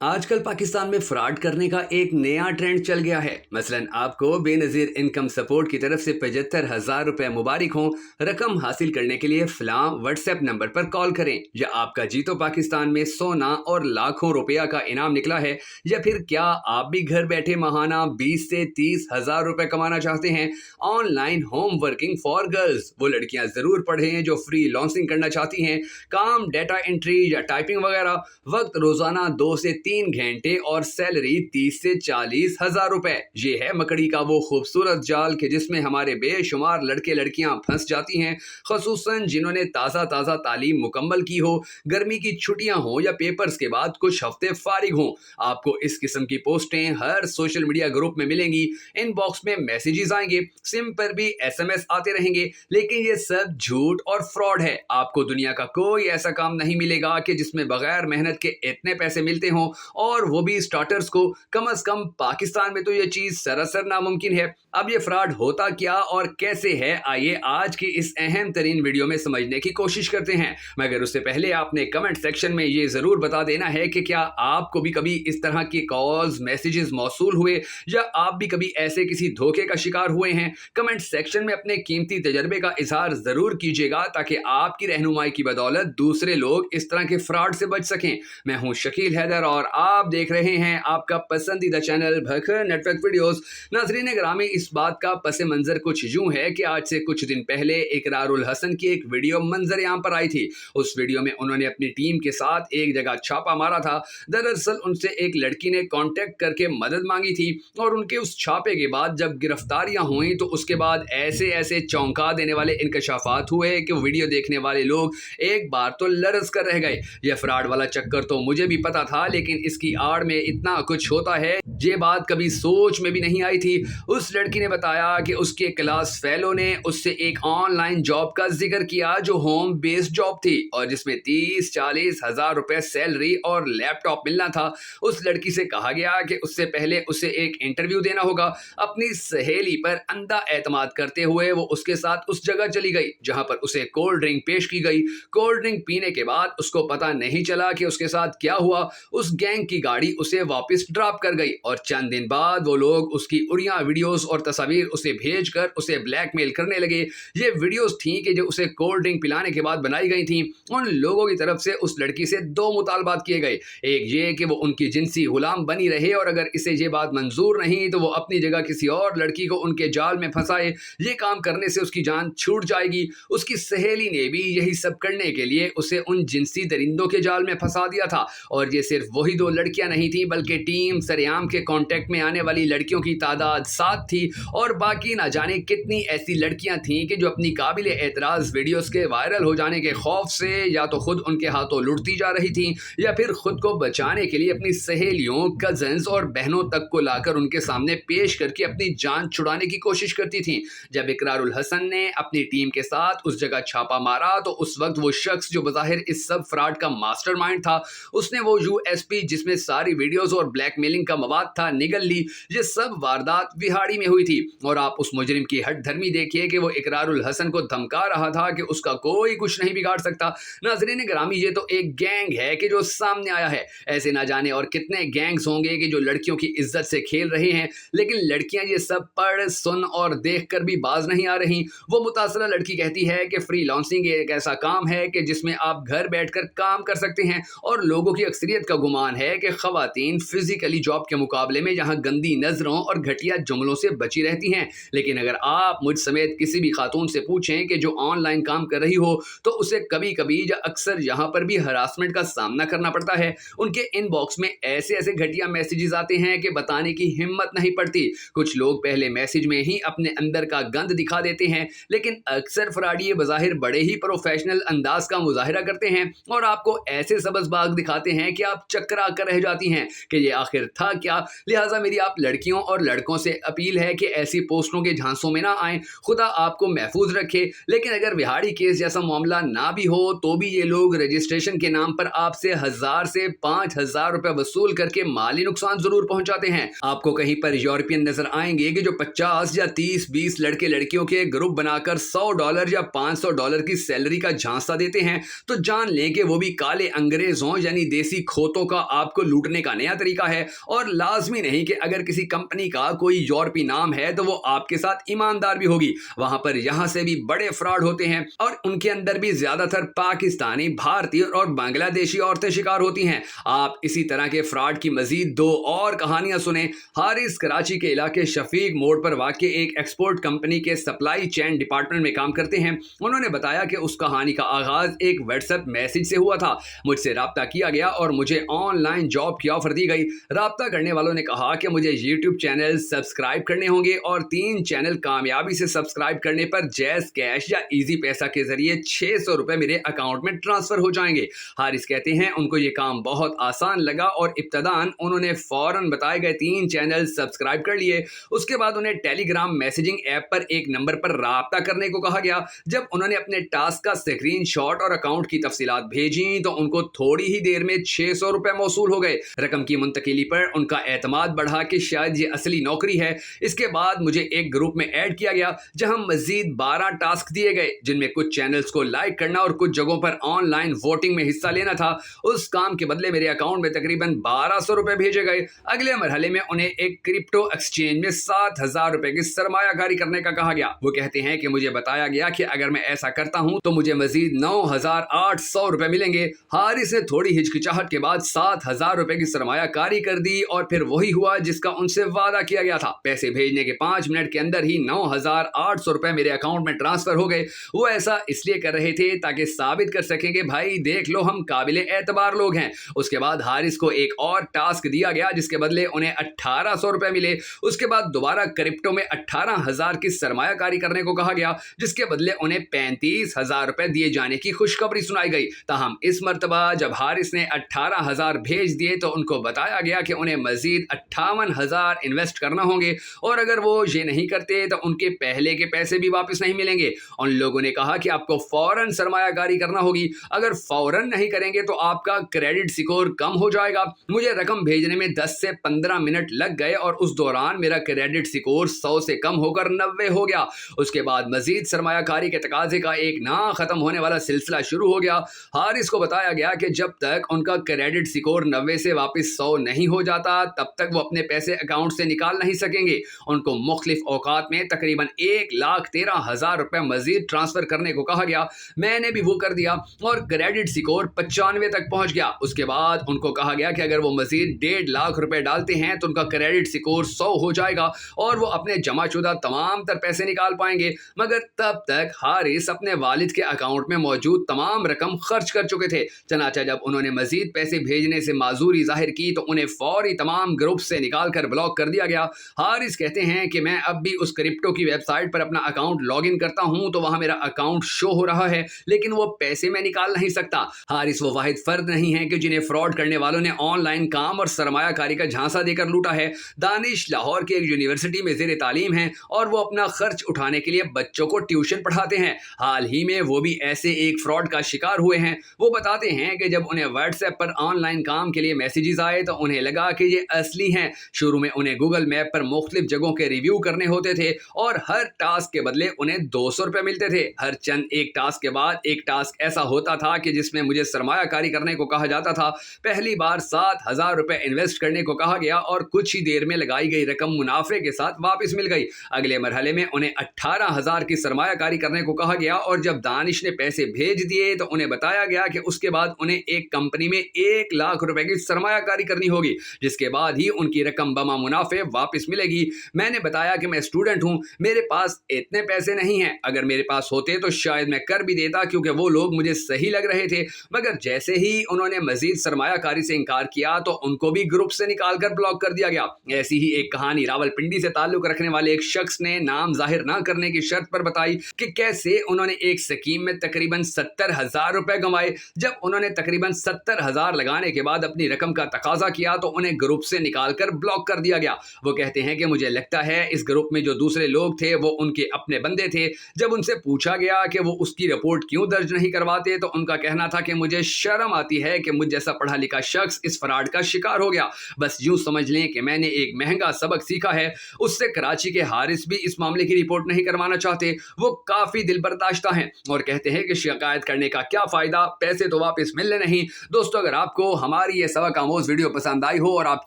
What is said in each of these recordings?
आजकल पाकिस्तान में फ्रॉड करने का एक नया ट्रेंड चल गया है। मसलन आपको बेनजीर इनकम सपोर्ट की तरफ से 75,000 रुपए मुबारक हों। रकम हासिल करने के लिए फलां व्हाट्सएप नंबर पर कॉल करें। या आपका जीतो पाकिस्तान में सोना और लाखों रुपया का इनाम निकला है। या फिर क्या आप भी घर बैठे माहाना 20 से 30,000 रुपए कमाना चाहते हैं। Online home working for girls, वो लड़कियां जरूर पढ़ें जो फ्री लॉन्सिंग करना चाहती हैं। काम डेटा एंट्री या टाइपिंग वगैरह। वक्त रोजाना 2 से 3 घंटे और सैलरी 30 से 40,000 रुपए। ये है मकड़ी का वो खूबसूरत जाल कि जिसमें हमारे बेशुमार लड़के लड़कियां फंस जाती हैं, खसूसन जिन्होंने ताज़ा ताज़ा तालीम मुकम्मल की हो, गर्मी की छुट्टियां हो या पेपर्स के बाद कुछ हफ्ते फारिग हों। आपको इस किस्म की पोस्टें हर सोशल मीडिया ग्रुप में मिलेंगी। इनबॉक्स में मैसेजेस आएंगे, सिम पर भी SMS आते रहेंगे, लेकिन ये सब झूठ और फ्रॉड है। आपको दुनिया का कोई ऐसा काम नहीं मिलेगा कि जिसमें बगैर मेहनत के इतने पैसे मिलते हों, और वो भी स्टार्टर्स को। कम अज कम पाकिस्तान में तो ये चीज सरासर नामुमकिन है। अब ये फ्रॉड होता क्या और कैसे है, आइए आज की इस अहम तरीन वीडियो में समझने की कोशिश करते हैं। मगर उससे पहले आपने कमेंट सेक्शन में ये जरूर बता देना है कि क्या आपको भी कभी इस तरह के कॉल्स मैसेजेस मौसूल हुए, या आप भी कभी ऐसे किसी धोखे का शिकार हुए हैं। कमेंट सेक्शन में अपने कीमती तजर्बे का इजहार जरूर कीजिएगा ताकि आपकी रहनुमाई की बदौलत दूसरे लोग इस तरह के फ्रॉड से बच सकें। मैं हूं शकील हैदर और आप देख रहे हैं आपका पसंदीदा चैनल भखर नेटवर्क वीडियोस। नाज़रीन ग्रामी, इस बात का पस मंजर कुछ यूं है कि आज से कुछ दिन पहले इकरारुल हसन की एक वीडियो मंजर आम पर आई थी। उस वीडियो में उन्होंने अपनी टीम के साथ एक जगह छापा मारा था। दरअसल उनसे एक लड़की ने कांटेक्ट करके मदद मांगी थी, और उनके उस छापे के बाद जब गिरफ्तारियां हुई तो उसके बाद ऐसे ऐसे चौंका देने वाले इंकशाफात हुए कि वीडियो देखने वाले लोग एक बार तो लरज कर रह गए। यह फ्रॉड वाला चक्कर तो मुझे भी पता था, लेकिन इसकी आड़ में इतना कुछ होता है ये बात कभी सोच में भी नहीं आई थी। उस लड़की ने बताया कि उसके क्लास फेलो ने उससे एक ऑनलाइन जॉब का जिक्र किया जो होम बेस्ड जॉब थी, और जिसमें 30-40 हजार रुपए सैलरी और लैपटॉप मिलना था। उस लड़की से कहा गया कि उससे पहले उसे एक इंटरव्यू देना होगा। अपनी सहेली पर अंधा एतमाद करते हुए वो उसके साथ उस जगह चली गई जहां पर उसे कोल्ड ड्रिंक पेश की गई। कोल्ड ड्रिंक पीने के बाद उसको पता नहीं चला कि उसके साथ क्या हुआ। उस गैंग की गाड़ी उसे वापस ड्रॉप कर गई, और चंद दिन बाद वो लोग उसकी उड़िया वीडियोस और तस्वीर उसे भेजकर उसे ब्लैकमेल करने लगे। ये वीडियोस थी कि जो उसे कोल्ड ड्रिंक पिलाने के बाद बनाई गई थी। उन लोगों की तरफ से उस लड़की से 2 मुतालबात किए गए। एक ये कि वो उनकी जिनसी गुलाम बनी रहे, और अगर इसे ये बात मंजूर नहीं तो वो अपनी जगह किसी और लड़की को उनके जाल में फंसाए। ये काम करने से उसकी जान छूट जाएगी। उसकी सहेली ने भी यही सब करने के लिए उसे उन जिनसी दरिंदों के जाल में फंसा दिया था। और ये सिर्फ वही 2 लड़कियां नहीं थी, बल्कि टीम सरेआम के कांटेक्ट में आने वाली लड़कियों की तादाद 7 थी, और बाकी ना जाने कितनी ऐसी लड़कियां थीं कि जो अपनी काबिल एतराज वीडियोस के वायरल हो जाने के खौफ से या तो खुद उनके हाथों लुटती जा रही थीं, या फिर खुद को बचाने के लिए अपनी सहेलियों, कजन्स और बहनों तक को लाकर उनके सामने पेश करके अपनी जान छुड़ाने की कोशिश करती थीं। जब इकरारुल हसन ने अपनी टीम के साथ उस जगह छापा मारा तो उस वक्त वो शख्स जो बज़ाहिर इस सब फ्रॉड का मास्टरमाइंड था, उसने वो USB जिसमें सारी वीडियोस और ब्लैकमेलिंग का मवाद था निगल ली। ये सब वारदात विहाड़ी में हुई थी, और आप उस मुजरिम की हट धर्मी देखिए कि वो इकरारुल हसन को धमका रहा था कि उसका कोई कुछ नहीं बिगाड़ सकता। नाज़रीन ग्रामी, ये तो एक गैंग है कि जो सामने आया है। ऐसे ना जाने और कितने गैंग्स होंगे कि जो लड़कियों की इज्जत से खेल रहे हैं, लेकिन लड़कियां ये सब पढ़ सुन और देख कर भी बाज नहीं आ रही। वो मुतासरा लड़की कहती है कि फ्री लॉन्सिंग एक ऐसा काम है कि जिसमें आप घर बैठकर काम कर सकते हैं, और लोगों की अक्सरियत का गुमान है कि खवातीन फिजिकली जॉब के मुकाबले में यहाँ गंदी नजरों और घटिया जुमलों से बची रहती हैं। लेकिन अगर आप मुझ समेत किसी भी खातून से पूछें कि जो ऑनलाइन काम कर रही हो, तो उसे कभी कभी या अक्सर यहाँ पर भी हरासमेंट का सामना करना पड़ता है। उनके इनबॉक्स में ऐसे ऐसे घटिया मैसेजेस आते हैं कि बताने की हिम्मत नहीं पड़ती। कुछ लोग पहले मैसेज में ही अपने अंदर का गंद दिखा देते हैं, लेकिन अक्सर फ्रॉडी बज़ाहिर बड़े ही प्रोफेशनल अंदाज का मुजाहिरा करते हैं, और आपको ऐसे सबजबाग दिखाते हैं कि आप चकरा कर रह जाती हैं कि ये आखिर था क्या। लिहाजा मेरी आप लड़कियों और लड़कों से अपील है कि ऐसी पोस्टों के झांसों में ना आएं। खुदा आपको महफूज रखे। लेकिन अगर विहाड़ी केस जैसा मामला ना भी हो तो भी ये लोग रजिस्ट्रेशन के नाम पर आपसे 1000 से 5000 रुपए वसूल करके माली नुकसान जरूर पहुंचाते हैं। आपको कहीं पर यूरोपियन नजर आएंगे कि जो 50 या 30-20 लड़के लड़कियों के ग्रुप बनाकर $100 या $500 की सैलरी का झांसा देते हैं, तो जान लें कि वो भी काले अंग्रेजों यानी देसी खोतों का आपको लूटने का नया तरीका है। और लाजमी नहीं कि अगर किसी कंपनी का कोई यूरोपीय नाम है तो वो आपके साथ ईमानदार भी होगी। वहां पर यहां से भी बड़े फ्रॉड होते हैं और उनके अंदर भी ज्यादातर पाकिस्तानी, भारतीय और बांग्लादेशी औरतें शिकार होती हैं। आप इसी तरह के फ्रॉड की मजीद 2 और कहानियां सुने। हारिस कराची के इलाके शफीक मोड़ पर वाक़ई एक एक्सपोर्ट कंपनी के सप्लाई चेन डिपार्टमेंट में काम करते हैं। उन्होंने बताया कि उस कहानी का आगाज एक व्हाट्सएप मैसेज से हुआ था। मुझसे राब्ता किया गया और मुझे ऑनलाइन जॉब की ऑफर दी गई। राब्ता करने वालों ने कहा कि मुझे यूट्यूब चैनल सब्सक्राइब करने होंगे और 3 चैनल कामयाबी से सब्सक्राइब करने पर जैज़ कैश या इजी पैसा के जरिए 600 रुपए मेरे अकाउंट में ट्रांसफर हो जाएंगे। हारिस कहते हैं उनको ये काम बहुत आसान लगा और इब्तदान उन्होंने फौरन बताए गए 3 चैनल सब्सक्राइब कर लिए। उसके बाद उन्हें टेलीग्राम मैसेजिंग ऐप पर एक नंबर पर राब्ता करने को कहा गया। जब उन्होंने अपने टास्क का स्क्रीनशॉट और अकाउंट की तफसीलात भेजी तो उनको थोड़ी ही देर में 600 रुपए मौसूल हो गए। रकम की मुंतकिली पर उनका एतमाद बढ़ा कि शायद ये असली नौकरी है। इसके बाद मुझे एक ग्रुप में ऐड किया गया जहां मजीद 12 टास्क दिए गए, जिनमें कुछ चैनल्स को लाइक करना और कुछ जगहों पर ऑनलाइन वोटिंग में हिस्सा लेना था। उस काम के बदले मेरे अकाउंट में तकरीबन 1200 रुपए भेजे गए। अगले मरहले में उन्हें एक क्रिप्टो एक्सचेंज में 7000 रुपए की सरमायाकारी करने का कहा गया। वो कहते हैं कि मुझे बताया गया कि अगर मैं ऐसा करता हूं तो मुझे मजीद 9800 रुपए मिलेंगे। हारिस ने थोड़ी हिचकिचाहट के बाद 7000 रुपए की सरमायाकारी कर दी और फिर वही हुआ जिसका उनसे वादा किया गया था। पैसे भेजने के 5 मिनट के अंदर ही 9800 रुपए मेरे अकाउंट में ट्रांसफर हो गए। वो ऐसा इसलिए कर रहे थे ताकि साबित कर सकें कि भाई देख लो हम काबिले एतबार लोग हैं। उसके बाद हारिस को एक और टास्क दिया गया जिसके बदले उन्हें 1800 रुपए मिले। उसके बाद दोबारा क्रिप्टो में 18000 की सरमायाकारी करने को कहा गया जिसके बदले उन्हें 35000 रुपए दिए जाने की खुशखबरी सुनाई गई। ताहम इस मर्तबा जब हारिस ने 18000 भेज दिए तो उनको बताया गया कि उन्हें मजीद 58000 इन्वेस्ट करना होंगे और अगर वो ये नहीं करते तो उनके पहले के पैसे भी वापस नहीं मिलेंगे। उन लोगों ने कहा कि आपको फौरन सरमायाकारी करना होगी, अगर फौरन नहीं करेंगे तो आपका क्रेडिट स्कोर कम हो जाएगा। मुझे रकम भेजने में 10 से 15 मिनट लग गए और उस दौरान मेरा क्रेडिट स्कोर 100 से कम होकर 90 हो गया। उसके बाद मजीद सरमायाकारी के तकाजे का एक ना खत्म होने वाला सिलसिला शुरू हो गया। हारिस को बताया गया कि जब तक उनका क्रेडिट स्कोर 90 से वापस 100 नहीं हो जाता तब तक वो अपने पैसे अकाउंट से निकाल नहीं सकेंगे। उनको मुख्तलिफ औकात में तकरीबन 1,13,000 रुपए मजीद ट्रांसफर करने को कहा गया। मैंने भी वो कर दिया और क्रेडिट स्कोर 95 तक पहुंच गया। उसके बाद उनको कहा गया कि अगर वो मजीद 1.5 लाख रुपए डालते हैं तो उनका क्रेडिट स्कोर 100 हो जाएगा और वो अपने जमाशुदा तमाम तर पैसे निकाल पाएंगे। मगर तब तक हारिस अपने वालिद के अकाउंट में मौजूद तमाम रकम खर्च कर चुके थे। चनाचा जब उन्होंने मजीद पैसे भेजने से माजूरी जाहिर की तो उन्हें फौरी तमाम ग्रुप से निकाल कर ब्लॉक कर दिया गया। हारिस कहते हैं कि मैं अब भी उस क्रिप्टो की वेबसाइट पर अपना अकाउंट लॉग इन करता हूं तो वहां मेरा अकाउंट शो हो रहा है लेकिन वो पैसे मैं निकाल नहीं सकता। हारिस वो वाहिद फर्द नहीं है कि जिन्हें फ्रॉड करने वालों ने ऑनलाइन काम और सरमायाकारी का झांसा देकर लूटा है। दानिश लाहौर की एक यूनिवर्सिटी में ज़ेर तालीम है और वो अपना खर्च उठाने के लिए बच्चों को ट्यूशन पढ़ाते हैं। हाल ही में वो भी ऐसे एक फ्रॉड का शिकार हुए हैं। वो बताते हैं कि जब उन्हें व्हाट्सएप पर ऑनलाइन काम के लिए मैसेजेस आए तो उन्हें लगा कि ये असली हैं। शुरू में उन्हें गूगल मैप पर मुख्तलिफ जगहों के रिव्यू करने होते थे और हर टास्क के बदले उन्हें 200 रुपए मिलते थे। हर चंद एक टास्क के बाद एक टास्क ऐसा होता था कि जिसमें मुझे सरमायाकारी करने को कहा जाता था। पहली बार 7000 रुपए इन्वेस्ट करने को कहा गया और कुछ ही देर में लगाई गई रकम मुनाफे के साथ वापस मिल गई। अगले मरहले में उन्हें 18000 की सरमायाकारी करने को कहा गया और जब दानिश ने पैसे भेज दिए तो उन्हें बताया गया कि उसके बाद उन्हें एक कंपनी में 1 लाख रुपए की सरमायाकारी करनी होगी जिसके बाद ही उनकी रकम बमा मुनाफे वापस मिलेगी। मैंने बताया कि मैं स्टूडेंट हूं, मेरे पास इतने पैसे नहीं हैं, अगर मेरे पास होते तो शायद मैं कर भी देता क्योंकि वो लोग मुझे सही लग रहे थे। मगर जैसे ही उन्होंने मजीद सरमायाकारी से इनकार किया तो उनको भी ग्रुप से निकाल कर ब्लॉक कर दिया गया। ऐसी ही एक कहानी रावलपिंडी से ताल्लुक रखने वाले एक शख्स ने नाम जाहिर ना करने की शर्त पर बताई कि कैसे उन्होंने एक स्कीम में तकरीबन 70,000 रुपए कमाए। जब उन्होंने तकरीबन 70,000 लगाने के बाद अपनी रकम का तकाजा किया तो उन्हें ग्रुप से से निकालकर ब्लॉक कर दिया गया। वो कहते हैं कि मुझे लगता है इस ग्रुप में जो दूसरे लोग थे वो उनके अपने बंदे थे। जब उनसे पूछा गया कि वो उसकी रिपोर्ट क्यों दर्ज नहीं करवाते तो उनका कहना था कि मुझे शर्म आती है कि मुझ जैसा पढ़ा लिखा शख्स इस फ्रॉड का शिकार हो गया। बस यूं समझ लें कि मैंने एक महंगा सबक सीखा है। उससे कराची के हारिस भी इस मामले की रिपोर्ट नहीं करवाना चाहते। वो काफी दिल बर्दाश्ता हैं और कहते हैं कि शिकायत करने का क्या फायदा, पैसे तो वापस मिलने नहीं। दोस्तों, अगर आपको हमारी ये सबक आमोज वीडियो पसंद आई हो और आप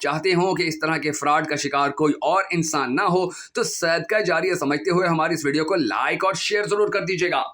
चाहते हो कि इस तरह के फ्रॉड का शिकार कोई और इंसान ना हो तो सदका जारिया समझते हुए हमारी इस वीडियो को लाइक और शेयर जरूर कर दीजिएगा।